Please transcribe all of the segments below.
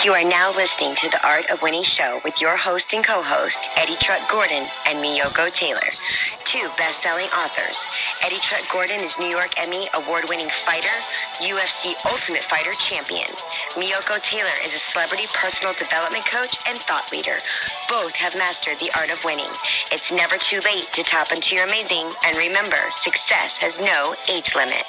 You are now listening to the Art of Winning show with your host and co-host, Eddie Truck Gordon and Miyoko Taylor, two best-selling authors. Eddie Truck Gordon is New York Emmy award-winning fighter, UFC Ultimate Fighter champion. Miyoko Taylor is a celebrity personal development coach and thought leader. Both have mastered the art of winning. It's never too late to tap into your amazing, and remember, success has no age limit.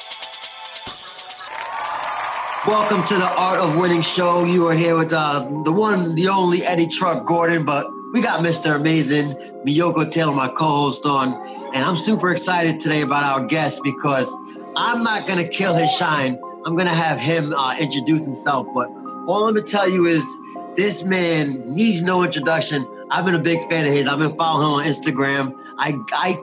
Welcome to the Art of Winning show. You are here with the one, the only Eddie Truck Gordon, but we got Mr. Amazing, Miyoko Taylor, my co-host on, and I'm super excited today about our guest because I'm not going to kill his shine. I'm going to have him introduce himself, but all I'm going to tell you is this man needs no introduction. I've been a big fan of his. I've been following him on Instagram. I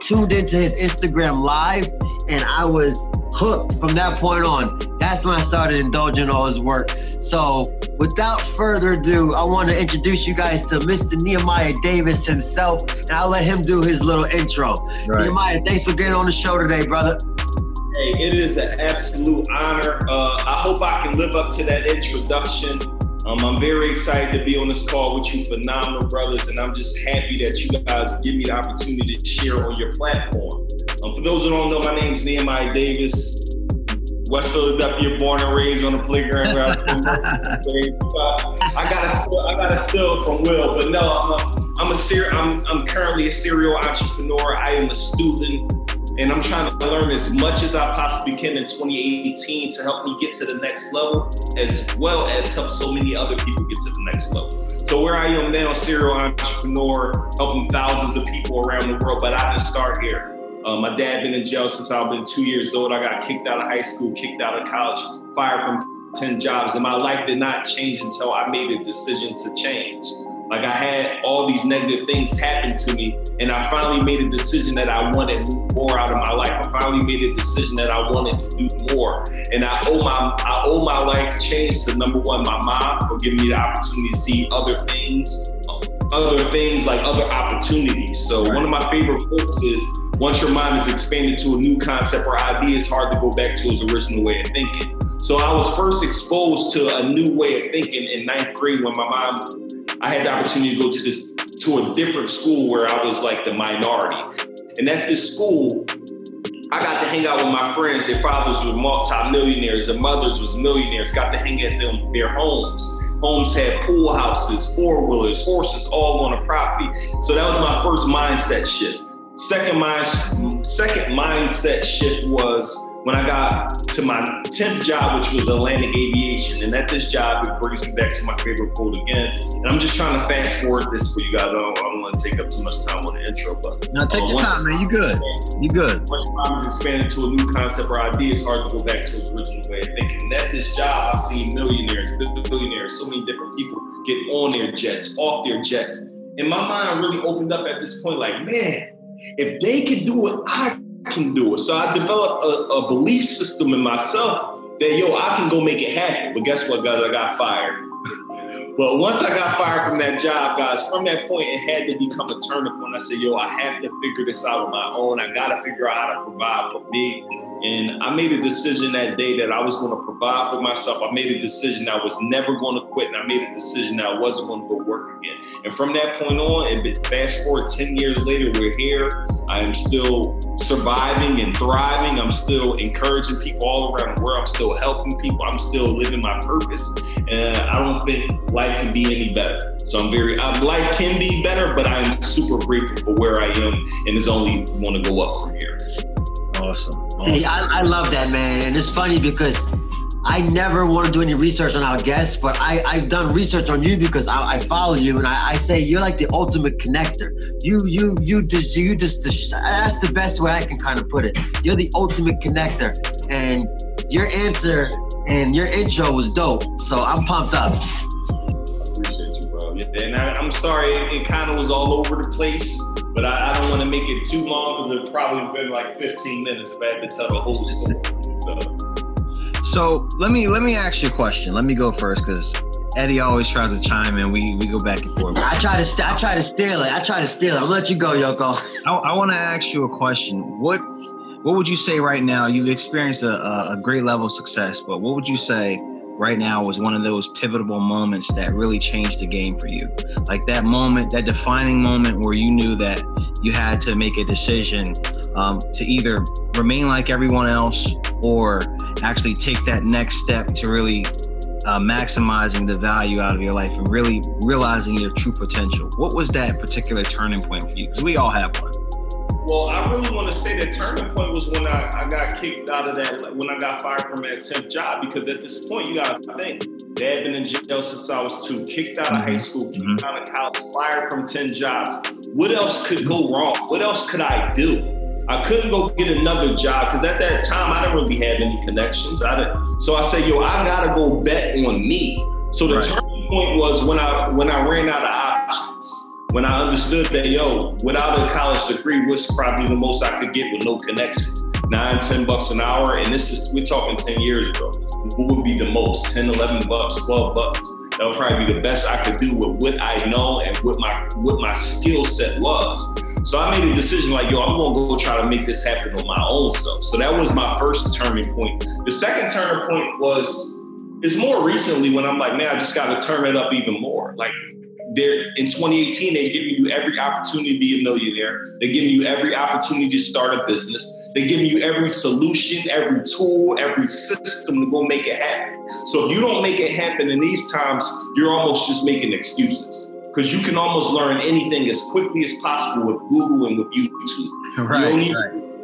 tuned into his Instagram live, and I was hooked from that point on. That's when I started indulging all his work. So without further ado, I want to introduce you guys to Mr. Nehemiah Davis himself, and I'll let him do his little intro. Right. Nehemiah, thanks for getting on the show today, brother. Hey, it is an absolute honor. I hope I can live up to that introduction. I'm very excited to be on this call with you phenomenal brothers, and I'm just happy that you guys give me the opportunity to share on your platform. For those who don't know, my name is Nehemiah Davis, West Philadelphia, born and raised on the playground. I gotta steal from Will, but no, I'm currently a serial entrepreneur. I am a student, and I'm trying to learn as much as I possibly can in 2018 to help me get to the next level, as well as help so many other people get to the next level. So where I am now, serial entrepreneur, helping thousands of people around the world, but I didn't start here. My dad been in jail since I've been 2 years old. I got kicked out of high school, kicked out of college, fired from 10 jobs, and my life did not change until I made a decision to change. Like, I had all these negative things happen to me, and I finally made a decision that I wanted more out of my life. I finally made a decision that I wanted to do more. And I owe my life change to, number one, my mom for giving me the opportunity to see other things like other opportunities. So one of my favorite quotes is, once your mind is expanded to a new concept or idea, it's hard to go back to its original way of thinking. So I was first exposed to a new way of thinking in 9th grade when I had the opportunity to go to a different school where I was like the minority. And at this school, I got to hang out with my friends. Their fathers were multi-millionaires, their mothers was millionaires, got to hang at their homes. Homes had pool houses, four-wheelers, horses, all on a property. So that was my first mindset shift. Second mindset shift was when I got to my 10th job, which was Atlantic Aviation. And at this job, it brings me back to my favorite quote again. And I'm just trying to fast forward this for you guys. I don't want to take up too much time on the intro, but no, take your time, man. You good. You good. Once your mind is expanded to a new concept or idea, it's hard to go back to its original way of thinking. And at this job, I've seen millionaires, billionaires, so many different people get on their jets, off their jets. And my mind really opened up at this point, like, man, if they can do it, I can do it. So I developed a belief system in myself that, I can go make it happen. But guess what, guys? I got fired. But once I got fired from that job, guys, from that point, it had to become a turning point. I said, I have to figure this out on my own. I got to figure out how to provide for me. And I made a decision that day that I was going to provide for myself. I made a decision I was never going to quit. And I made a decision that I wasn't going to go work again. And from that point on, and fast forward 10 years later, we're here. I am still surviving and thriving. I'm still encouraging people all around the world. I'm still helping people. I'm still living my purpose. And I don't think life can be any better. So life can be better, but I'm super grateful for where I am, and it's only going to go up from here. Awesome. Hey, I love that, man. And it's funny because I never want to do any research on our guests, but I've done research on you because I follow you, and I say you're like the ultimate connector. You just that's the best way I can kind of put it. You're the ultimate connector, and your answer and your intro was dope. So I'm pumped up. I appreciate you, bro. Yeah, and I'm sorry it kind of was all over the place. But I don't want to make it too long because it'd probably been like 15 minutes if I had to tell the whole story. So let me ask you a question. Let me go first because Eddie always tries to chime in. We go back and forth. I try to steal it. I'm gonna let you go, Yoko. I want to ask you a question. What would you say right now? You've experienced a great level of success, but what would you say right now was one of those pivotal moments that really changed the game for you? Like that moment, that defining moment where you knew that you had to make a decision to either remain like everyone else or actually take that next step to really maximizing the value out of your life and really realizing your true potential. What was that particular turning point for you? Because we all have one. Well, I really want to say the turning point was when I got kicked out of that, when I got fired from that 10th job, because at this point, you got to think, Dad been in jail since I was 2, kicked out of high school, kicked out of college, fired from 10 jobs. What else could go wrong? What else could I do? I couldn't go get another job because at that time, I didn't really have any connections. So I said, I got to go bet on me. So the turning point was when I ran out of options. When I understood that, without a college degree, what's probably the most I could get with no connections? $9-10 an hour. And we're talking 10 years ago. What would be the most? $10, $11, $12? That would probably be the best I could do with what I know and what my skill set was. So I made a decision like, I'm going to go try to make this happen on my own self. So that was my first turning point. The second turning point is more recently when I'm like, man, I just got to turn it up even more. Like, in 2018, they're giving you every opportunity to be a millionaire. They're giving you every opportunity to start a business. They're giving you every solution, every tool, every system to go make it happen. So if you don't make it happen in these times, you're almost just making excuses because you can almost learn anything as quickly as possible with Google and with YouTube. Right,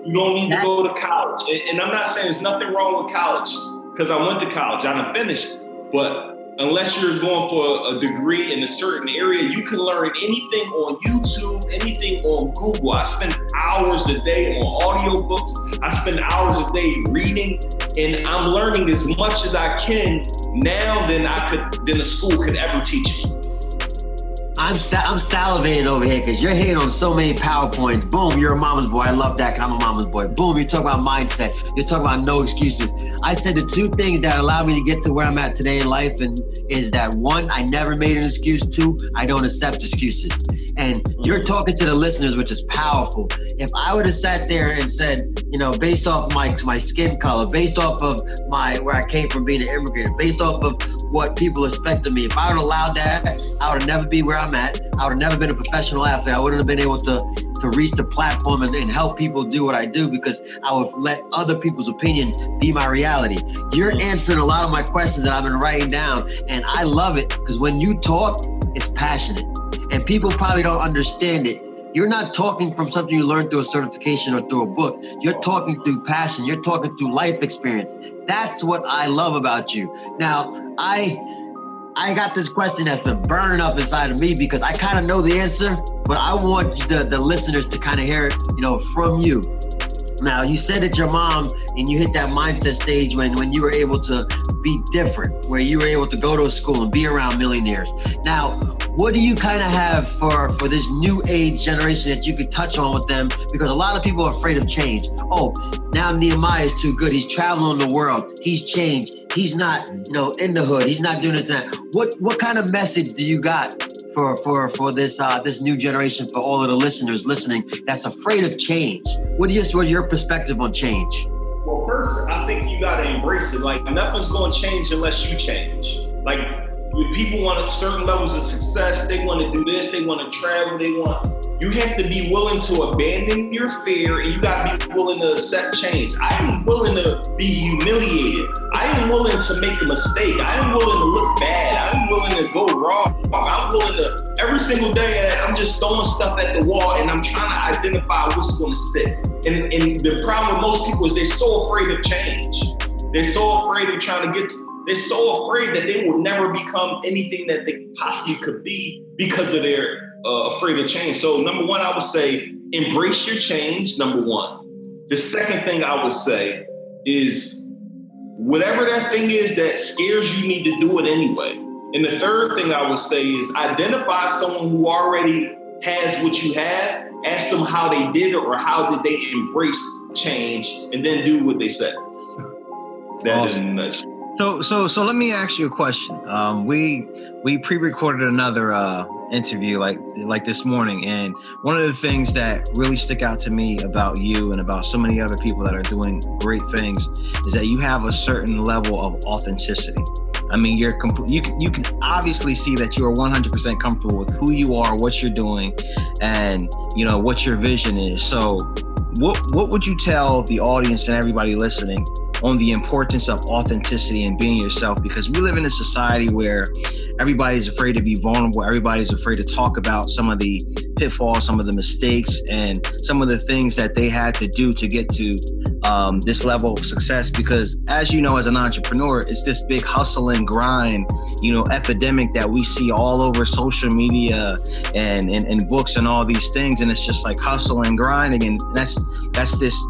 you don't need to go to college. And I'm not saying there's nothing wrong with college because I went to college. I done finished. But unless you're going for a degree in a certain area, you can learn anything on YouTube, anything on Google. I spend hours a day on audiobooks. I spend hours a day reading, and I'm learning as much as I can now than a school could ever teach me. I'm salivating over here because you're hitting on so many PowerPoints. Boom, you're a mama's boy. I love that. I'm a mama's boy. Boom, you talk about mindset. You're talking about no excuses. I said the 2 things that allow me to get to where I'm at today in life is that 1, I never made an excuse. 2, I don't accept excuses. And you're talking to the listeners, which is powerful. If I would have sat there and said, based off of my skin color, based off of where I came from being an immigrant, based off of what people expect of me, if I would have allowed that, I would never be where I'm at. I would have never been a professional athlete. I wouldn't have been able to reach the platform and help people do what I do because I would let other people's opinion be my reality. You're answering a lot of my questions that I've been writing down, and I love it because when you talk, it's passionate. And people probably don't understand it. You're not talking from something you learned through a certification or through a book. You're talking through passion. You're talking through life experience. That's what I love about you. Now, I got this question that's been burning up inside of me because I kind of know the answer, but I want the listeners to kind of hear it, from you. Now, you said that your mom and you hit that mindset stage when you were able to be different, where you were able to go to a school and be around millionaires. Now, what do you kind of have for this new age generation that you could touch on with them? Because a lot of people are afraid of change. Oh, now Nehemiah is too good. He's traveling the world. He's changed. He's not, in the hood. He's not doing this and that. What kind of message do you got for this new generation, for all of the listeners listening that's afraid of change? What is your perspective on change? Well, first, I think you got to embrace it. Like, nothing's going to change unless you change. Like, when people want certain levels of success, they want to do this, they want to travel, you have to be willing to abandon your fear, and you got to be willing to accept change. I am willing to be humiliated. I am willing to make a mistake. I am willing to look bad. I am willing to go wrong. I'm willing to, every single day, I'm just throwing stuff at the wall, and I'm trying to identify what's going to stick. And the problem with most people is they're so afraid of change. They're so afraid of they're so afraid that they will never become anything that they possibly could be because of their afraid of change. So number 1, I would say, embrace your change, number 1. The second thing I would say is whatever that thing is that scares you, need to do it anyway. And the third thing I would say is identify someone who already has what you have, ask them how they did it or how did they embrace change, and then do what they said. That is nuts. So let me ask you a question. We pre-recorded another interview like this morning, and one of the things that really stick out to me about you and about so many other people that are doing great things is that you have a certain level of authenticity. I mean, you can obviously see that you are 100% comfortable with who you are, what you're doing, and what your vision is. So what would you tell the audience and everybody listening on the importance of authenticity and being yourself? Because we live in a society where everybody's afraid to be vulnerable. Everybody's afraid to talk about some of the pitfalls, some of the mistakes, and some of the things that they had to do to get to this level of success. Because as you know, as an entrepreneur, it's this big hustle and grind, epidemic that we see all over social media and books and all these things. And it's just like hustle and grinding. And that's this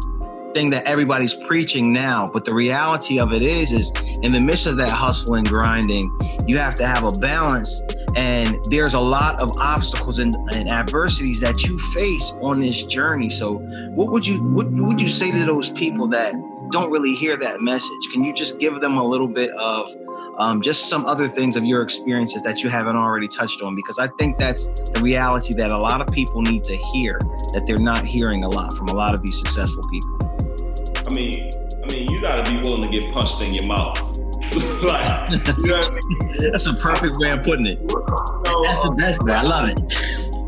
thing that everybody's preaching now. But the reality of it is in the midst of that hustle and grinding, you have to have a balance. And there's a lot of obstacles and adversities that you face on this journey. So what would you say to those people that don't really hear that message? Can you just give them a little bit of just some other things of your experiences that you haven't already touched on? Because I think that's the reality that a lot of people need to hear, that they're not hearing a lot from a lot of these successful people. I mean, you gotta be willing to get punched in your mouth. Like, That's a perfect way of putting it. That's the best way. I love it.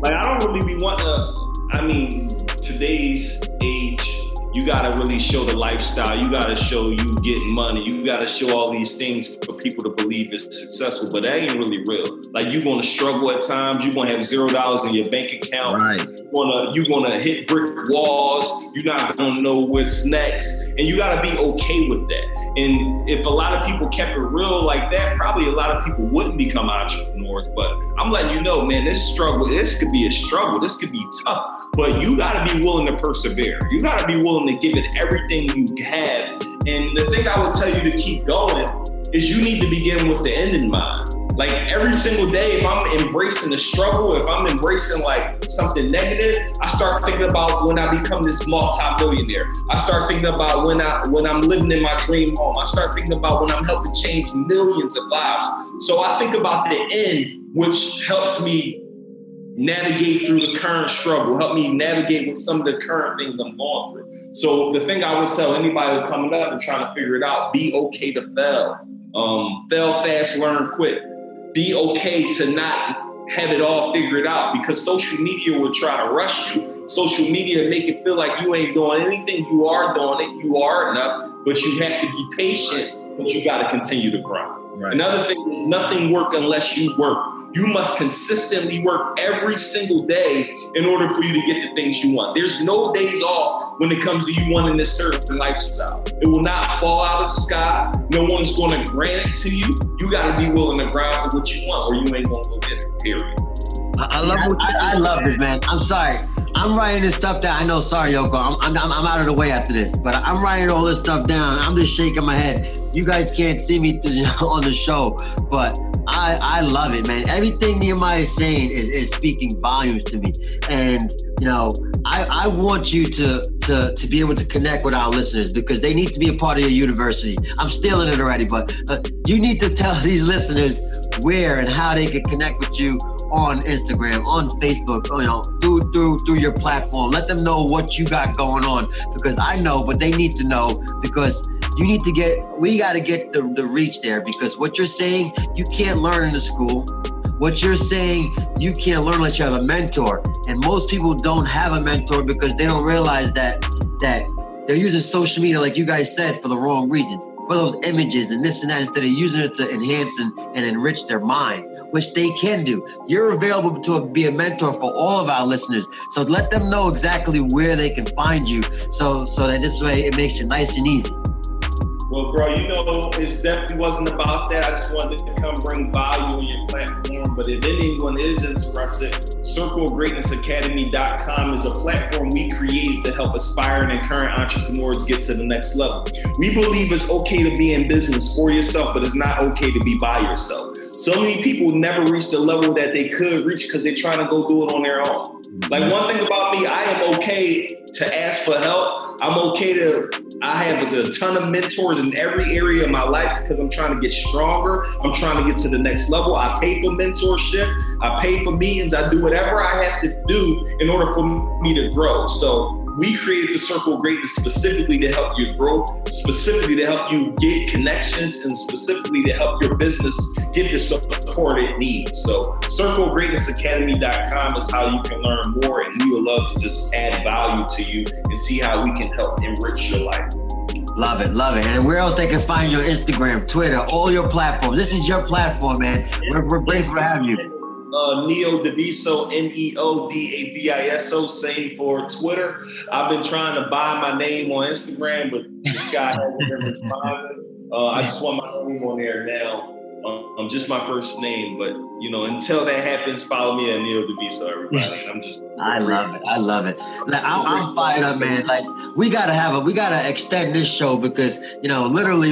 Like, I don't really be wanting to, today's age, you gotta really show the lifestyle. You gotta show you getting money. You gotta show all these things for people to believe it's successful, but that ain't really real. Like, you're gonna struggle at times. You're gonna have $0 in your bank account. Right. You're gonna hit brick walls. You're not gonna know what's next. And you gotta be okay with that. And if a lot of people kept it real like that, probably a lot of people wouldn't become entrepreneurs. But I'm letting you know, man, this could be a struggle. This could be tough. But you got to be willing to persevere. You got to be willing to give it everything you have. And the thing I would tell you to keep going is you need to begin with the end in mind. Like, every single day, if I'm embracing the struggle, if I'm embracing like something negative, I start thinking about when I become this multi-millionaire. I start thinking about when I'm living in my dream home. I start thinking about when I'm helping change millions of lives. So I think about the end, which helps me navigate through the current struggle, help me navigate with some of the current things I'm going through. So the thing I would tell anybody who's coming up and trying to figure it out, be okay to fail. Fail fast, learn quick. Be okay to not have it all figured out, because social media will try to rush you. Social media make it feel like you ain't doing anything. You are doing it. You are enough, but you have to be patient, but you got to continue to grind. Right. Another thing is, nothing works unless you work. You must consistently work every single day in order for you to get the things you want. There's no days off when it comes to you wanting this certain lifestyle. It will not fall out of the sky. No one's going to grant it to you. You got to be willing to grind for what you want, or you ain't going to go get it, period. I love this, man. I'm sorry. I'm writing this stuff down. I know, sorry, Yoko. I'm out of the way after this, but I'm writing all this stuff down. I'm just shaking my head. You guys can't see me on the show, but I love it, man. Everything Nehemiah is saying is speaking volumes to me. And, I want you to be able to connect with our listeners, because they need to be a part of your university. I'm stealing it already, but you need to tell these listeners where and how they can connect with you on Instagram, on Facebook, through your platform. Let them know what you got going on, because I know, but they need to know, because we got to get the reach there, because what you're saying, you can't learn in the school. What you're saying, you can't learn unless you have a mentor. And most people don't have a mentor because they don't realize that they're using social media, like you guys said, for the wrong reasons, for those images and this and that, instead of using it to enhance and enrich their mind, which they can do. You're available to be a mentor for all of our listeners. So let them know exactly where they can find you, so that this way it makes it nice and easy. Well, bro, it definitely wasn't about that. I just wanted to come bring value on your platform. But if anyone is interested, CircleOfGreatnessAcademy.com is a platform we created to help aspiring and current entrepreneurs get to the next level. We believe it's okay to be in business for yourself, but it's not okay to be by yourself. So many people never reach the level that they could reach because they're trying to go do it on their own. Like, one thing about me, I am okay to ask for help. I have a ton of mentors in every area of my life because I'm trying to get stronger. I'm trying to get to the next level. I pay for mentorship. I pay for meetings. I do whatever I have to do in order for me to grow. So we created the Circle of Greatness specifically to help you grow, specifically to help you get connections, and specifically to help your business get the support it needs. So CircleOfGreatnessAcademy.com is how you can learn more, and we would love to just add value to you and see how we can help enrich your life. Love it, love it. And where else they can find you on Instagram, Twitter, all your platforms. This is your platform, man. We're grateful to have you. Neo Daviso, Neodaviso, same for Twitter. I've been trying to buy my name on Instagram, but this guy hasn't been responding. I just want my name on there now. Just my first name, but until that happens, follow me at Neo Daviso, everybody. And I love it. Like, I'm fired up, man. Like we gotta extend this show because literally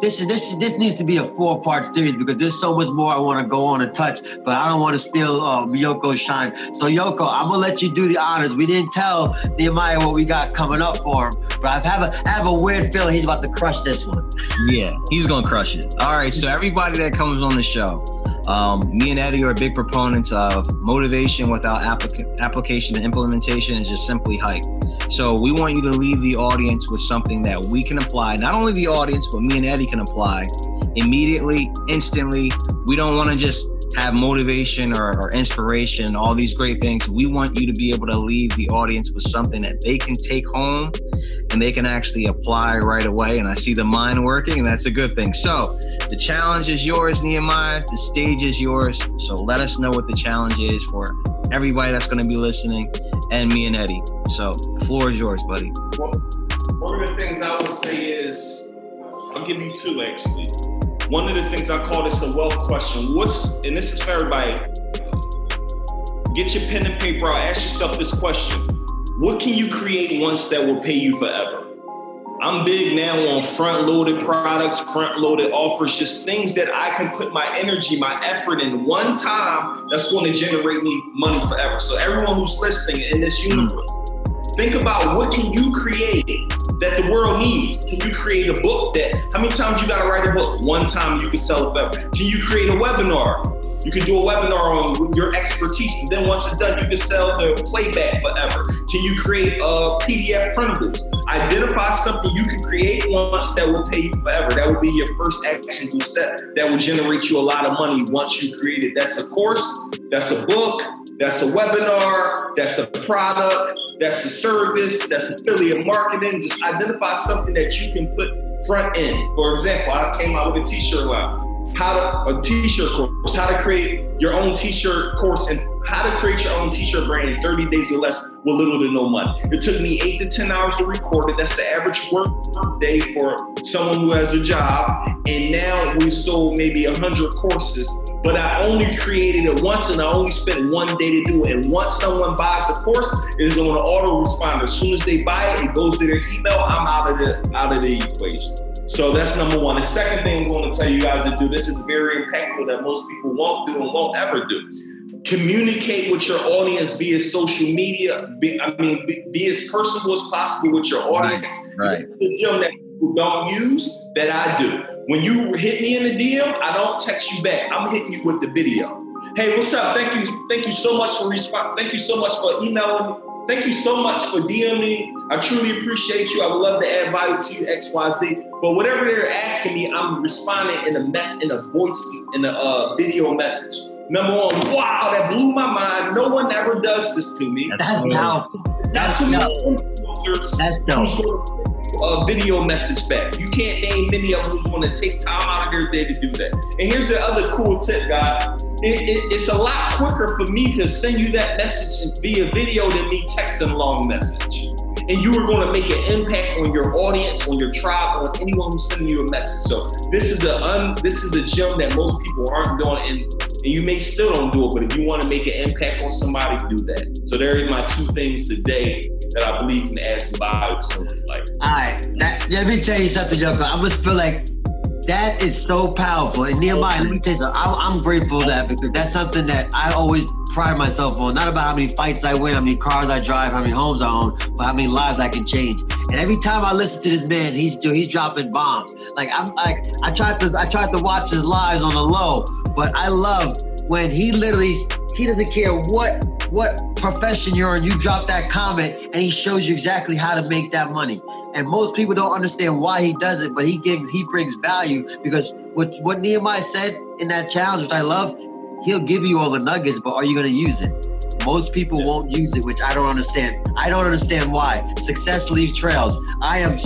this needs to be a 4-part series because there's so much more I want to go on and touch, but I don't want to steal Miyoko's shine. So Yoko, I'm gonna let you do the honors. We didn't tell Nehemiah what we got coming up for him, but I have a weird feeling he's about to crush this one. Yeah, he's gonna crush it. All right, so everybody that comes on the show, me and Eddie are big proponents of motivation without application and implementation is just simply hype. So we want you to leave the audience with something that we can apply. Not only the audience, but me and Eddie can apply immediately, instantly. We don't want to just have motivation or inspiration, all these great things. We want you to be able to leave the audience with something that they can take home and they can actually apply right away. And I see the mind working, and that's a good thing. So the challenge is yours, Nehemiah. The stage is yours. So let us know what the challenge is for everybody that's going to be listening, and me and Eddie. So the floor is yours, buddy. Well, one of the things I would say is, I'll give you 2 actually. One of the things I call this a wealth question. And this is for everybody. Get your pen and paper out. Ask yourself this question. What can you create once that will pay you forever? I'm big now on front-loaded products, front-loaded offers, just things that I can put my energy, my effort in one time that's going to generate me money forever. So everyone who's listening in this universe, think about what can you create that the world needs. Can you create a book how many times you got to write a book? One time you can sell it forever. Can you create a webinar? You can do a webinar on your expertise, and then once it's done, you can sell the playback forever. Can you create PDF printables? Identify something you can create once that will pay you forever. That will be your first actionable step that will generate you a lot of money once you create it. That's a course, that's a book, that's a webinar, that's a product, that's a service, that's affiliate marketing. Just identify something that you can put front end. For example, I came out with a t-shirt line. A t-shirt course, how to create your own t-shirt course, and how to create your own t-shirt brand in 30 days or less with little to no money. It took me 8 to 10 hours to record it. That's the average work day for someone who has a job. And now we've sold maybe 100 courses, but I only created it once and I only spent 1 day to do it. And once someone buys the course, it is on an autoresponder. As soon as they buy it, it goes to their email. I'm out of the equation. So that's number one. The second thing I'm going to tell you guys to do, this is very impactful that most people won't do and won't ever do. Communicate with your audience via social media. Be as personable as possible with your audience. Right. The gem that people don't use that I do. When you hit me in the DM, I don't text you back. I'm hitting you with the video. Hey, what's up? Thank you so much for responding. Thank you so much for emailing me. Thank you so much for DMing. I truly appreciate you. I would love to add value to you, XYZ. But whatever they're asking me, I'm responding in a video message. Number one, wow, that blew my mind. No one ever does this to me. That's powerful. That's dope. That's dope. A video message back. You can't name many of them who's going to take time out of their day to do that. And here's the other cool tip, guys. It's a lot quicker for me to send you that message via video than me texting a long message. And you are going to make an impact on your audience, on your tribe, on anyone who's sending you a message. So this is a gem that most people aren't doing, and you may still don't do it. But if you want to make an impact on somebody, do that. So there are my 2 things today that I believe can add some value to someone's life. All right, let me tell you something, Yoko. I just feel like that is so powerful. And Nehemiah, let me tell you something. I'm grateful for that because that's something that I always pride myself on. Not about how many fights I win, how many cars I drive, how many homes I own, but how many lives I can change. And every time I listen to this man, he's dropping bombs. I tried to watch his lives on the low, but I love when he doesn't care what what profession you're in, you drop that comment and he shows you exactly how to make that money. And most people don't understand why he does it, but he brings value, because what Nehemiah said in that challenge, which I love, he'll give you all the nuggets, but are you going to use it? Most people won't use it, which I don't understand. I don't understand why. Success leaves trails. I am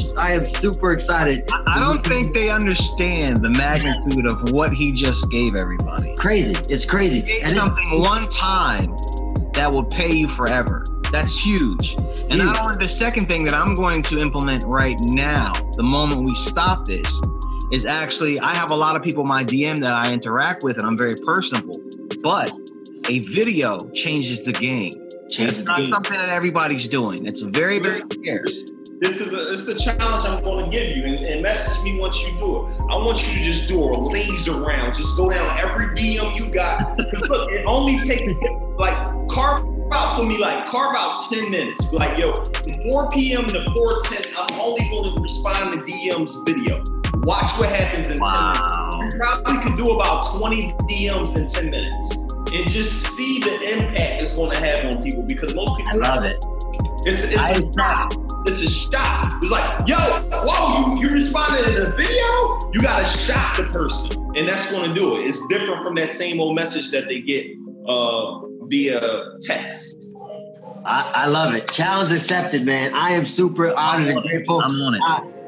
super excited. I don't think they understand the magnitude of what he just gave everybody. Crazy. It's crazy. He gave something one time that will pay you forever. That's huge. And not only, the second thing that I'm going to implement right now, the moment we stop this, is actually, I have a lot of people in my DM that I interact with, and I'm very personable, but a video changes the game. It's not something that everybody's doing. It's very, very scarce. It's a challenge I'm going to give you, and message me once you do it. I want you to just do a laser round. Just go down every DM you got. Because look, it only takes, carve out 10 minutes. Like, yo, from 4 p.m. to 4:10, I'm only going to respond to DMs video. Watch what happens in 10 minutes. You probably could do about 20 DMs in 10 minutes. And just see the impact it's going to have on people, because most people. I love it. It's a shock. It's a shock. It's like, yo, whoa, you responded in a video? You got to shock the person. And that's going to do it. It's different from that same old message that they get via text. I love it. Challenge accepted, man. I am super honored and grateful. I'm on it.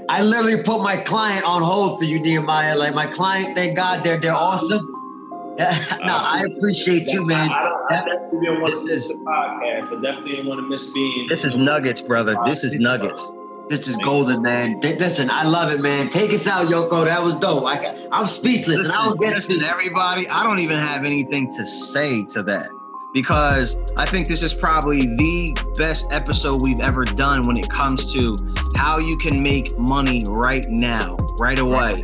I literally put my client on hold for you, Nehemiah. Like, my client, thank God, they're awesome. No, I appreciate you, man. I definitely didn't want to miss the podcast. I definitely didn't want to miss being. This is nuggets, brother. This is nuggets. This is golden, man. Listen, I love it, man. Take us out, Yoko. That was dope. I'm speechless. Listen, and I don't get listen, everybody, I don't even have anything to say to that, because I think this is probably the best episode we've ever done when it comes to how you can make money right now, right away.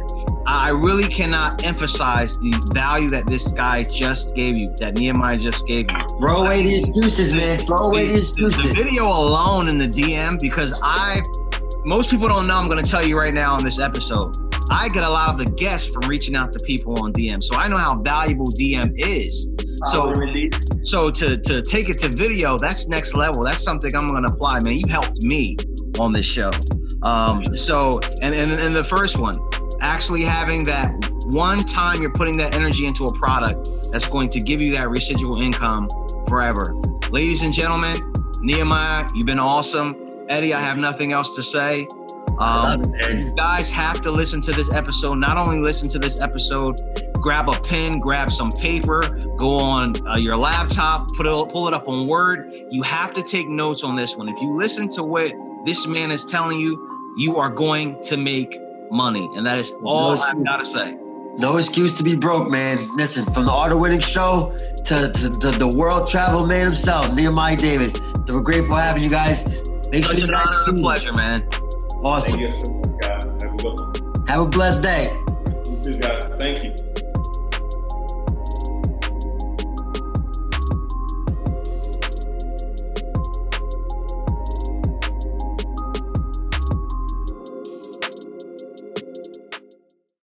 I really cannot emphasize the value that this guy just gave you, that Nehemiah just gave you. Throw away the excuses, man. Throw away the excuses. The video alone in the DM, because most people don't know, I'm going to tell you right now on this episode, I get a lot of the guests from reaching out to people on DM. So I know how valuable DM is. So to take it to video, that's next level. That's something I'm going to apply, man. You helped me on this show. So the first one, actually having that one time you're putting that energy into a product that's going to give you that residual income forever. Ladies and gentlemen, Nehemiah, you've been awesome. Eddie, I have nothing else to say. You guys have to listen to this episode. Not only listen to this episode, grab a pen, grab some paper, go on your laptop, pull it up on Word. You have to take notes on this one. If you listen to what this man is telling you, you are going to make money. And that is all I've got to say. No excuse to be broke, man. Listen, from the Art of Winning show to the world travel man himself, Nehemiah Davis. We're grateful for having you guys. Make sure an honor and a pleasure, man. Awesome. Thank you so much, guys. Have a good one. Have a blessed day. You too, guys. Thank you.